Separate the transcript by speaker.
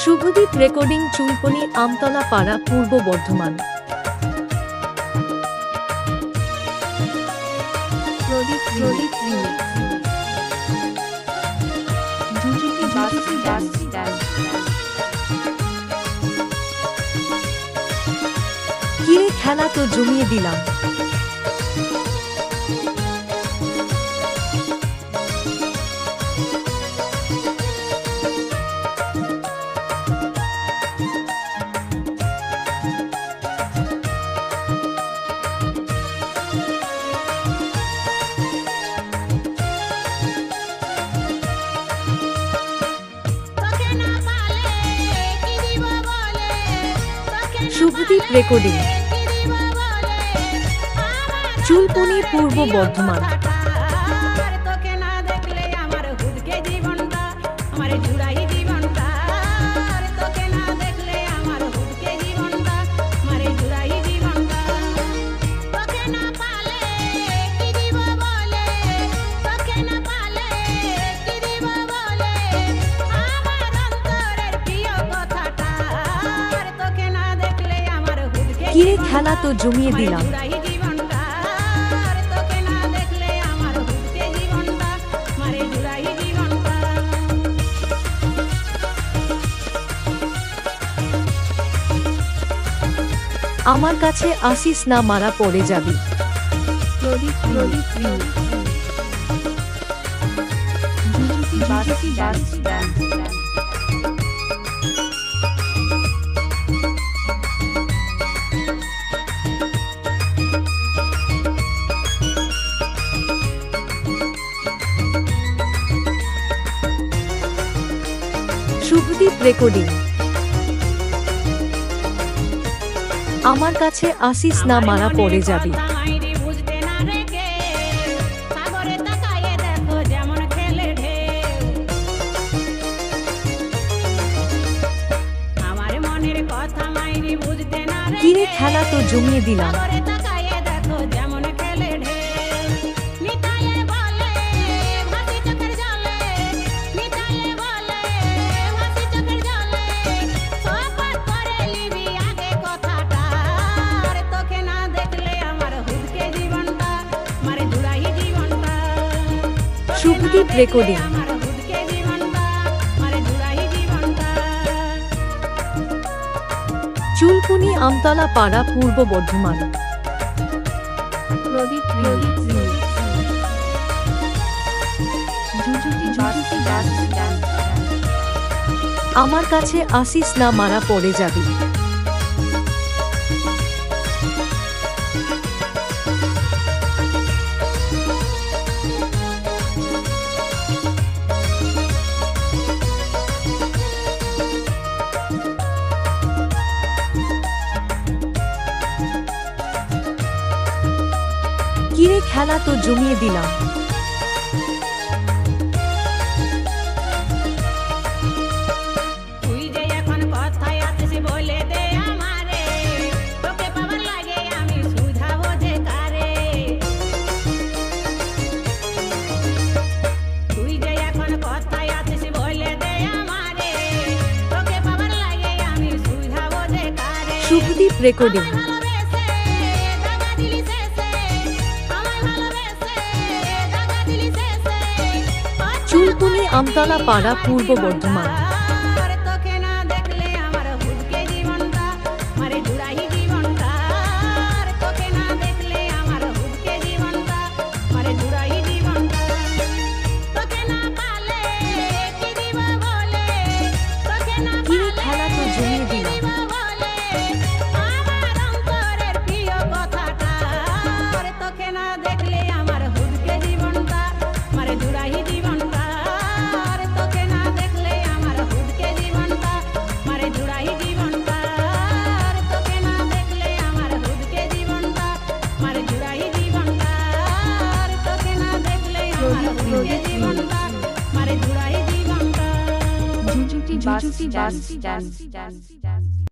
Speaker 1: Subhadip recording, চুলপনি, Amtala পাড়া, পূর্ব বর্ধমান। কিরে খেলা তো জমিয়ে দিলাম। শুভদীপ রেকর্ডিং, চুলপনি, পূর্ব বর্ধমান। কিরে খেলা তো জমিয়ে দিলাম। আমার কাছে আসিস না, মারা পড়ে যাবি। শুভদীপ রেকর্ডিং, আমার কাছে আসিস না, মারা পড়ে যাবি। কিরে খেলা তো জমিয়ে দিলাম। শুভদীপ রেকর্ডিং, চুলপনি, আমতলা পাড়া, পূর্ব বর্ধমান। আমার কাছে আসিস না, মারা পড়ে যাবি। কিরে খেলা তো জমিয়ে দিলাম। শুভদীপ রেকর্ডিং, চুলপনি, আমতলা পাড়া, পূর্ব বর্ধমান। কিরে খেলা তো জমিয়ে দিলাম।
Speaker 2: Jujuti dance.